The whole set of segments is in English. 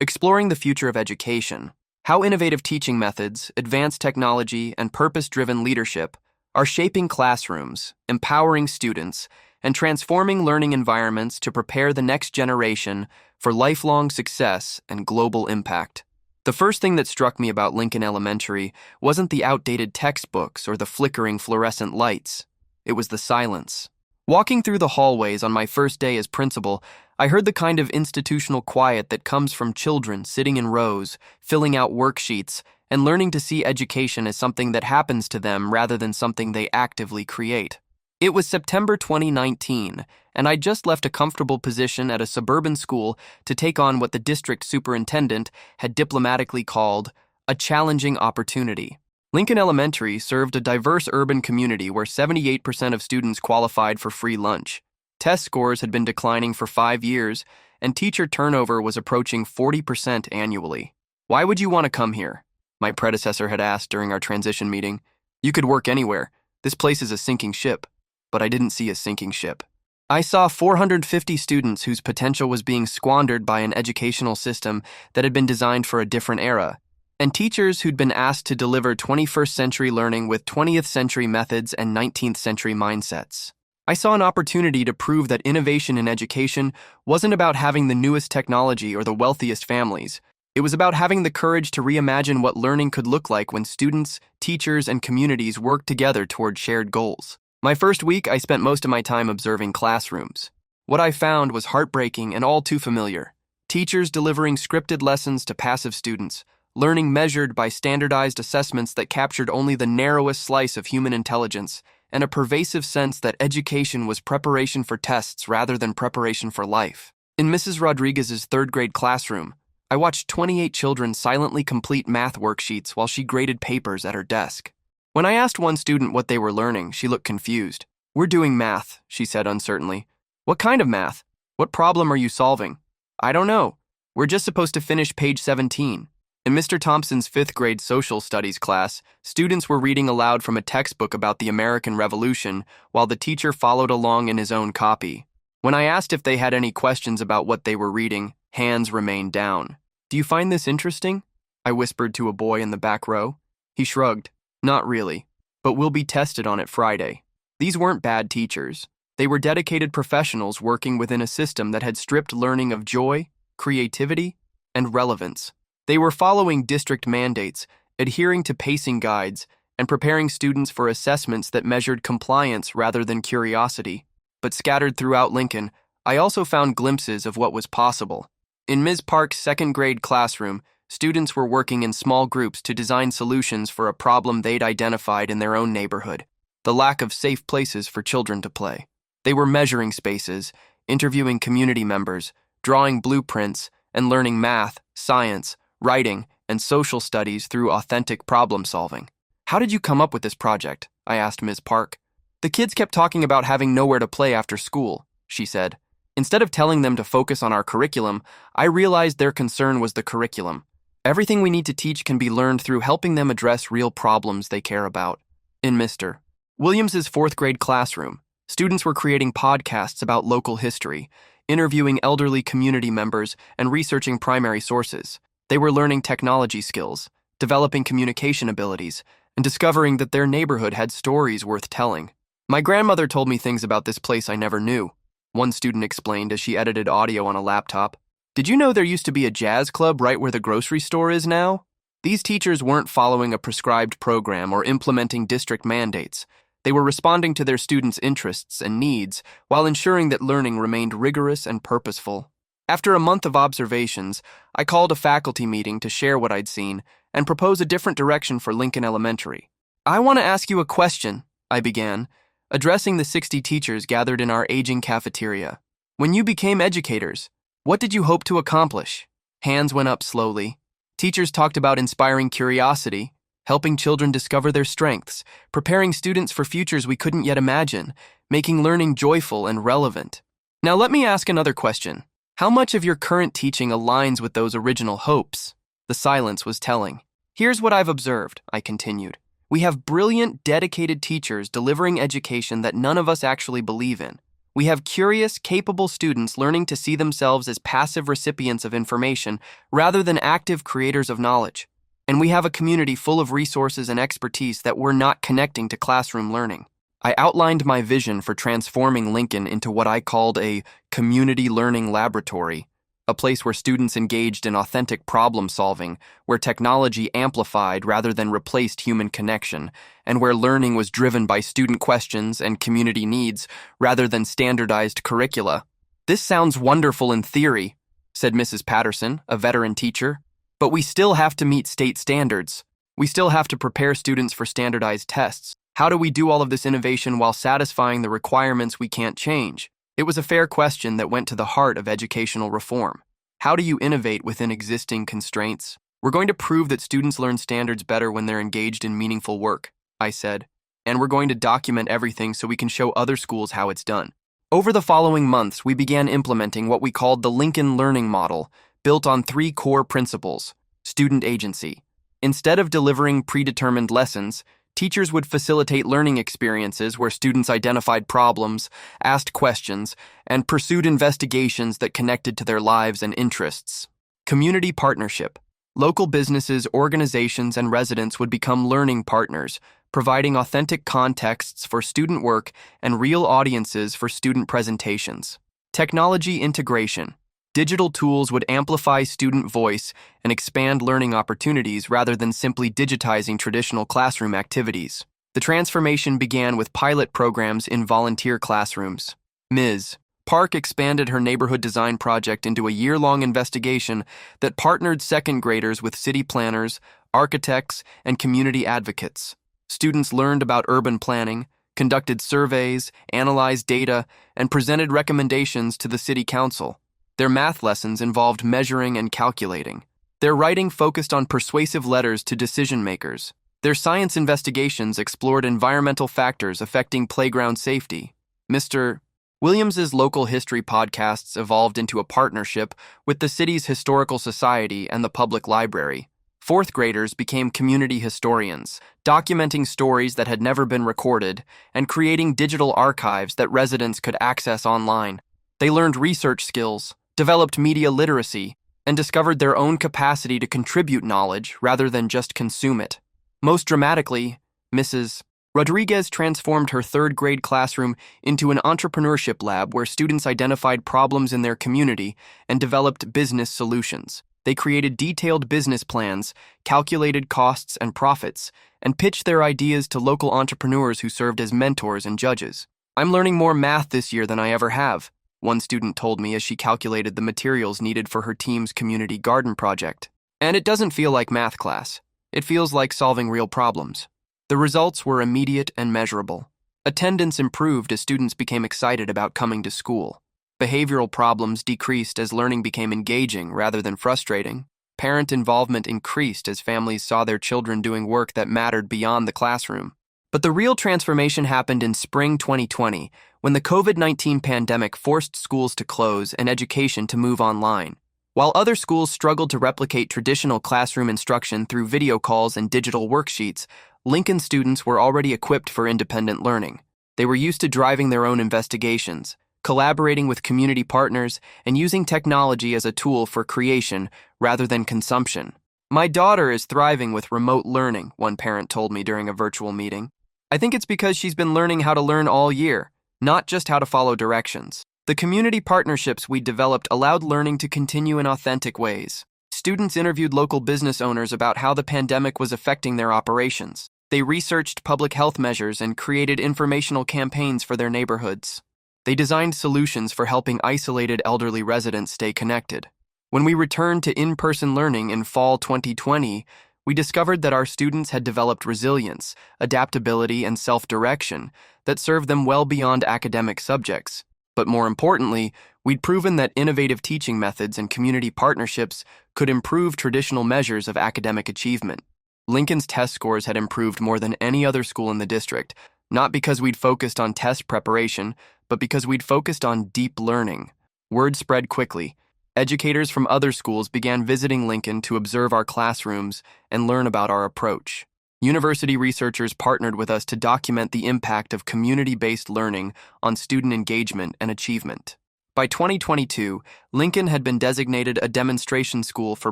exploring the future of education, how innovative teaching methods, advanced technology, and purpose-driven leadership are shaping classrooms, empowering students, and transforming learning environments to prepare the next generation for lifelong success and global impact. The first thing that struck me about Lincoln Elementary wasn't the outdated textbooks or the flickering fluorescent lights. It was the silence. Walking through the hallways on my first day as principal, I heard the kind of institutional quiet that comes from children sitting in rows, filling out worksheets, and learning to see education as something that happens to them rather than something they actively create. It was September 2019, and I'd just left a comfortable position at a suburban school to take on what the district superintendent had diplomatically called a challenging opportunity. Lincoln Elementary served a diverse urban community where 78% of students qualified for free lunch. Test scores had been declining for 5 years, and teacher turnover was approaching 40% annually. "Why would you want to come here?" my predecessor had asked during our transition meeting. "You could work anywhere. This place is a sinking ship." But I didn't see a sinking ship. I saw 450 students whose potential was being squandered by an educational system that had been designed for a different era, and teachers who'd been asked to deliver 21st century learning with 20th century methods and 19th century mindsets. I saw an opportunity to prove that innovation in education wasn't about having the newest technology or the wealthiest families. It was about having the courage to reimagine what learning could look like when students, teachers, and communities worked together toward shared goals. My first week, I spent most of my time observing classrooms. What I found was heartbreaking and all too familiar. Teachers delivering scripted lessons to passive students, learning measured by standardized assessments that captured only the narrowest slice of human intelligence, and a pervasive sense that education was preparation for tests rather than preparation for life. In Mrs. Rodriguez's third-grade classroom, I watched 28 children silently complete math worksheets while she graded papers at her desk. When I asked one student what they were learning, she looked confused. "We're doing math," she said uncertainly. "What kind of math? What problem are you solving?" "I don't know. We're just supposed to finish page 17. In Mr. Thompson's 5th grade social studies class, students were reading aloud from a textbook about the American Revolution while the teacher followed along in his own copy. When I asked if they had any questions about what they were reading, hands remained down. "Do you find this interesting?" I whispered to a boy in the back row. He shrugged. "Not really, but we'll be tested on it Friday." These weren't bad teachers. They were dedicated professionals working within a system that had stripped learning of joy, creativity, and relevance. They were following district mandates, adhering to pacing guides, and preparing students for assessments that measured compliance rather than curiosity. But scattered throughout Lincoln, I also found glimpses of what was possible. In Ms. Park's 2nd grade classroom, students were working in small groups to design solutions for a problem they'd identified in their own neighborhood: the lack of safe places for children to play. They were measuring spaces, interviewing community members, drawing blueprints, and learning math, science, writing, and social studies through authentic problem solving. "How did you come up with this project?" I asked Ms. Park. "The kids kept talking about having nowhere to play after school," she said. "Instead of telling them to focus on our curriculum, I realized their concern was the curriculum. Everything we need to teach can be learned through helping them address real problems they care about." In Mr. Williams's 4th grade classroom, students were creating podcasts about local history, interviewing elderly community members, and researching primary sources. They were learning technology skills, developing communication abilities, and discovering that their neighborhood had stories worth telling. "My grandmother told me things about this place I never knew," one student explained as she edited audio on a laptop. "Did you know there used to be a jazz club right where the grocery store is now?" These teachers weren't following a prescribed program or implementing district mandates. They were responding to their students' interests and needs while ensuring that learning remained rigorous and purposeful. After a month of observations, I called a faculty meeting to share what I'd seen and propose a different direction for Lincoln Elementary. "I want to ask you a question," I began, addressing the 60 teachers gathered in our aging cafeteria. "When you became educators, what did you hope to accomplish?" Hands went up slowly. Teachers talked about inspiring curiosity, helping children discover their strengths, preparing students for futures we couldn't yet imagine, making learning joyful and relevant. "Now let me ask another question. How much of your current teaching aligns with those original hopes?" The silence was telling. "Here's what I've observed," I continued. "We have brilliant, dedicated teachers delivering education that none of us actually believe in. We have curious, capable students learning to see themselves as passive recipients of information rather than active creators of knowledge. And we have a community full of resources and expertise that we're not connecting to classroom learning. I outlined my vision for transforming Lincoln into what I called a community learning laboratory, a place where students engaged in authentic problem solving, where technology amplified rather than replaced human connection, and where learning was driven by student questions and community needs rather than standardized curricula. "This sounds wonderful in theory," said Mrs. Patterson, a veteran teacher, "but we still have to meet state standards. We still have to prepare students for standardized tests. How do we do all of this innovation while satisfying the requirements we can't change?" It was a fair question that went to the heart of educational reform. How do you innovate within existing constraints? "We're going to prove that students learn standards better when they're engaged in meaningful work," I said, "and we're going to document everything so we can show other schools how it's done." Over the following months, we began implementing what we called the Lincoln Learning Model, built on 3 core principles: student agency. Instead of delivering predetermined lessons, teachers would facilitate learning experiences where students identified problems, asked questions, and pursued investigations that connected to their lives and interests. Community partnership. Local businesses, organizations, and residents would become learning partners, providing authentic contexts for student work and real audiences for student presentations. Technology integration. Digital tools would amplify student voice and expand learning opportunities rather than simply digitizing traditional classroom activities. The transformation began with pilot programs in volunteer classrooms. Ms. Park expanded her neighborhood design project into a year-long investigation that partnered second graders with city planners, architects, and community advocates. Students learned about urban planning, conducted surveys, analyzed data, and presented recommendations to the city council. Their math lessons involved measuring and calculating. Their writing focused on persuasive letters to decision-makers. Their science investigations explored environmental factors affecting playground safety. Mr. Williams's local history podcasts evolved into a partnership with the city's historical society and the public library. Fourth graders became community historians, documenting stories that had never been recorded and creating digital archives that residents could access online. They learned research skills, developed media literacy, and discovered their own capacity to contribute knowledge rather than just consume it. Most dramatically, Mrs. Rodriguez transformed her third-grade classroom into an entrepreneurship lab where students identified problems in their community and developed business solutions. They created detailed business plans, calculated costs and profits, and pitched their ideas to local entrepreneurs who served as mentors and judges. "I'm learning more math this year than I ever have," one student told me as she calculated the materials needed for her team's community garden project. "And it doesn't feel like math class. It feels like solving real problems." The results were immediate and measurable. Attendance improved as students became excited about coming to school. Behavioral problems decreased as learning became engaging rather than frustrating. Parent involvement increased as families saw their children doing work that mattered beyond the classroom. But the real transformation happened in spring 2020, when the COVID-19 pandemic forced schools to close and education to move online. While other schools struggled to replicate traditional classroom instruction through video calls and digital worksheets, Lincoln students were already equipped for independent learning. They were used to driving their own investigations, collaborating with community partners, and using technology as a tool for creation rather than consumption. "My daughter is thriving with remote learning," one parent told me during a virtual meeting. "I think it's because she's been learning how to learn all year, not just how to follow directions." The community partnerships we developed allowed learning to continue in authentic ways. Students interviewed local business owners about how the pandemic was affecting their operations. They researched public health measures and created informational campaigns for their neighborhoods. They designed solutions for helping isolated elderly residents stay connected. When we returned to in-person learning in fall 2020, we discovered that our students had developed resilience, adaptability, and self-direction that served them well beyond academic subjects. But more importantly, we'd proven that innovative teaching methods and community partnerships could improve traditional measures of academic achievement. Lincoln's test scores had improved more than any other school in the district, not because we'd focused on test preparation, but because we'd focused on deep learning. Word spread quickly. Educators from other schools began visiting Lincoln to observe our classrooms and learn about our approach. University researchers partnered with us to document the impact of community-based learning on student engagement and achievement. By 2022, Lincoln had been designated a demonstration school for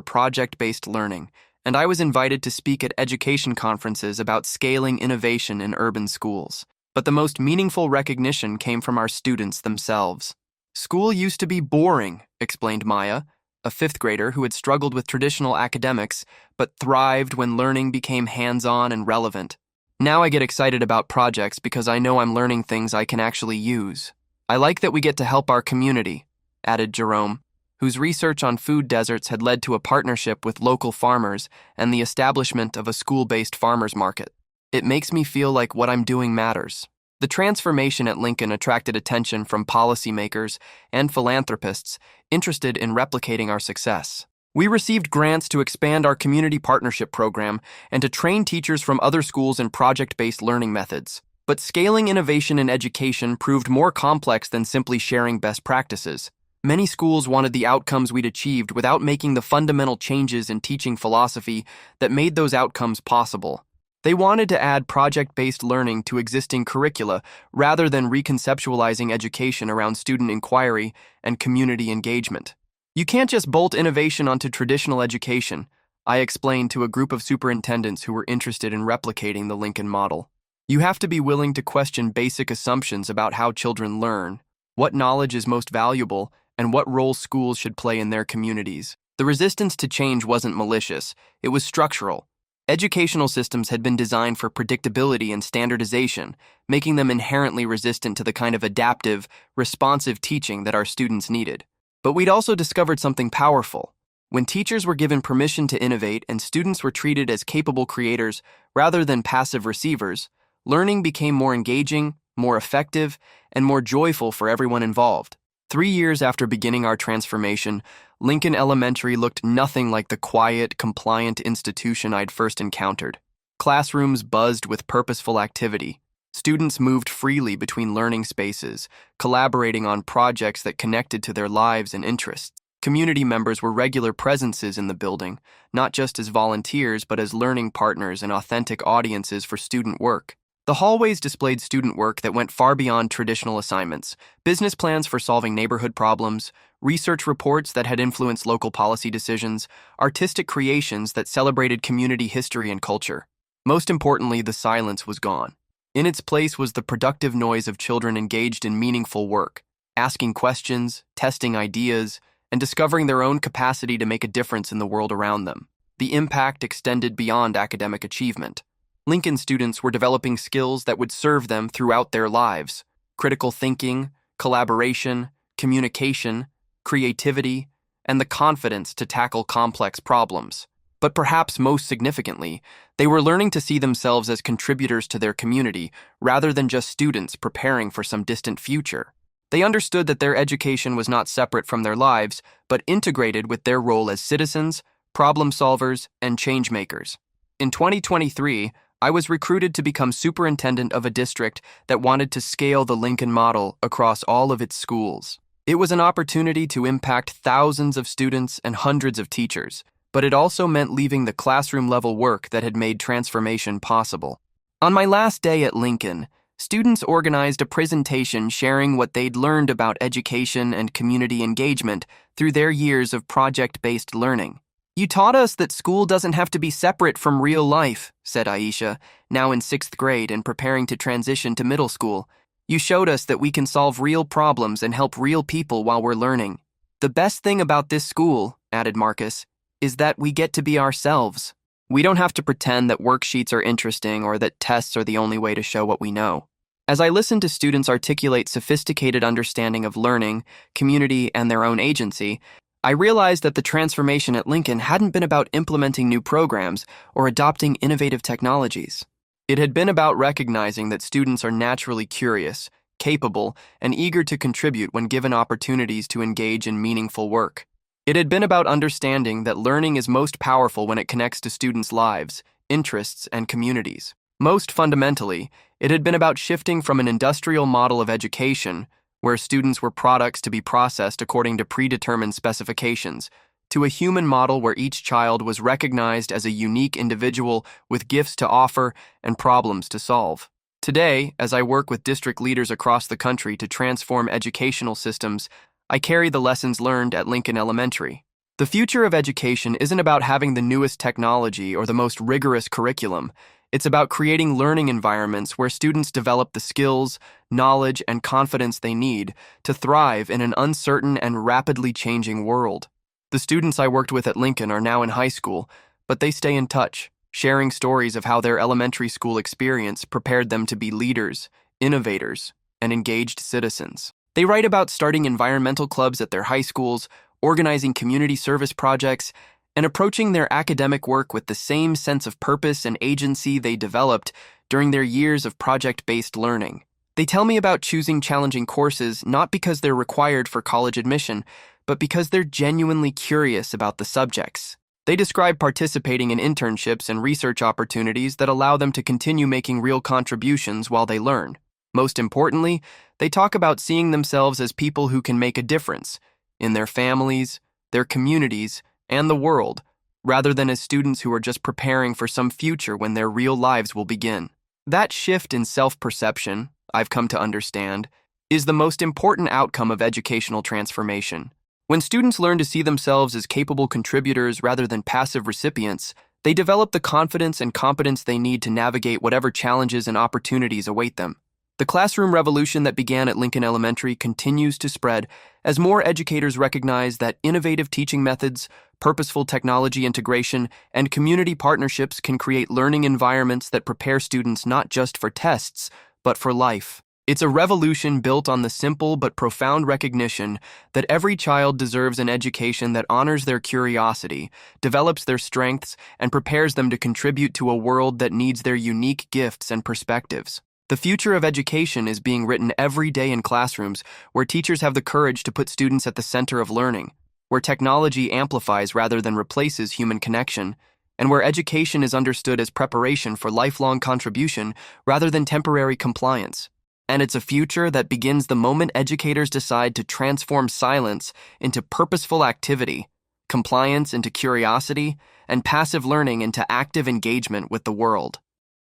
project-based learning, and I was invited to speak at education conferences about scaling innovation in urban schools. But the most meaningful recognition came from our students themselves. "School used to be boring," explained Maya, a fifth grader who had struggled with traditional academics but thrived when learning became hands-on and relevant. "Now I get excited about projects because I know I'm learning things I can actually use. I like that we get to help our community," added Jerome, whose research on food deserts had led to a partnership with local farmers and the establishment of a school-based farmers market. "It makes me feel like what I'm doing matters." The transformation at Lincoln attracted attention from policymakers and philanthropists interested in replicating our success. We received grants to expand our community partnership program and to train teachers from other schools in project-based learning methods. But scaling innovation in education proved more complex than simply sharing best practices. Many schools wanted the outcomes we'd achieved without making the fundamental changes in teaching philosophy that made those outcomes possible. They wanted to add project-based learning to existing curricula rather than reconceptualizing education around student inquiry and community engagement. "You can't just bolt innovation onto traditional education," I explained to a group of superintendents who were interested in replicating the Lincoln model. "You have to be willing to question basic assumptions about how children learn, what knowledge is most valuable, and what role schools should play in their communities." The resistance to change wasn't malicious, it was structural. Educational systems had been designed for predictability and standardization, making them inherently resistant to the kind of adaptive, responsive teaching that our students needed. But we'd also discovered something powerful. When teachers were given permission to innovate and students were treated as capable creators rather than passive receivers, learning became more engaging, more effective, and more joyful for everyone involved. 3 years after beginning our transformation, Lincoln Elementary looked nothing like the quiet, compliant institution I'd first encountered. Classrooms buzzed with purposeful activity. Students moved freely between learning spaces, collaborating on projects that connected to their lives and interests. Community members were regular presences in the building, not just as volunteers but as learning partners and authentic audiences for student work. The hallways displayed student work that went far beyond traditional assignments: business plans for solving neighborhood problems, research reports that had influenced local policy decisions, artistic creations that celebrated community history and culture. Most importantly, the silence was gone. In its place was the productive noise of children engaged in meaningful work, asking questions, testing ideas, and discovering their own capacity to make a difference in the world around them. The impact extended beyond academic achievement. Lincoln students were developing skills that would serve them throughout their lives: critical thinking, collaboration, communication, creativity, and the confidence to tackle complex problems. But perhaps most significantly, they were learning to see themselves as contributors to their community rather than just students preparing for some distant future. They understood that their education was not separate from their lives, but integrated with their role as citizens, problem solvers, and change makers. In 2023, I was recruited to become superintendent of a district that wanted to scale the Lincoln model across all of its schools. It was an opportunity to impact thousands of students and hundreds of teachers, but it also meant leaving the classroom-level work that had made transformation possible. On my last day at Lincoln, students organized a presentation sharing what they'd learned about education and community engagement through their years of project-based learning. "You taught us that school doesn't have to be separate from real life," said Aisha, now in 6th grade and preparing to transition to middle school. "You showed us that we can solve real problems and help real people while we're learning." "The best thing about this school," added Marcus, "is that we get to be ourselves. We don't have to pretend that worksheets are interesting or that tests are the only way to show what we know." As I listened to students articulate sophisticated understanding of learning, community, and their own agency, I realized that the transformation at Lincoln hadn't been about implementing new programs or adopting innovative technologies. It had been about recognizing that students are naturally curious, capable, and eager to contribute when given opportunities to engage in meaningful work. It had been about understanding that learning is most powerful when it connects to students' lives, interests, and communities. Most fundamentally, it had been about shifting from an industrial model of education, where students were products to be processed according to predetermined specifications, to a human model where each child was recognized as a unique individual with gifts to offer and problems to solve. Today, as I work with district leaders across the country to transform educational systems, I carry the lessons learned at Lincoln Elementary. The future of education isn't about having the newest technology or the most rigorous curriculum. It's about creating learning environments where students develop the skills, knowledge, and confidence they need to thrive in an uncertain and rapidly changing world. The students I worked with at Lincoln are now in high school, but they stay in touch, sharing stories of how their elementary school experience prepared them to be leaders, innovators, and engaged citizens. They write about starting environmental clubs at their high schools, organizing community service projects, and approaching their academic work with the same sense of purpose and agency they developed during their years of project-based learning. They tell me about choosing challenging courses not because they're required for college admission, but because they're genuinely curious about the subjects. They describe participating in internships and research opportunities that allow them to continue making real contributions while they learn. Most importantly, they talk about seeing themselves as people who can make a difference in their families, their communities, and the world, rather than as students who are just preparing for some future when their real lives will begin. That shift in self-perception, I've come to understand, is the most important outcome of educational transformation. When students learn to see themselves as capable contributors rather than passive recipients, they develop the confidence and competence they need to navigate whatever challenges and opportunities await them. The classroom revolution that began at Lincoln Elementary continues to spread as more educators recognize that innovative teaching methods, purposeful technology integration, and community partnerships can create learning environments that prepare students not just for tests, but for life. It's a revolution built on the simple but profound recognition that every child deserves an education that honors their curiosity, develops their strengths, and prepares them to contribute to a world that needs their unique gifts and perspectives. The future of education is being written every day in classrooms where teachers have the courage to put students at the center of learning, where technology amplifies rather than replaces human connection, and where education is understood as preparation for lifelong contribution rather than temporary compliance. And it's a future that begins the moment educators decide to transform silence into purposeful activity, compliance into curiosity, and passive learning into active engagement with the world.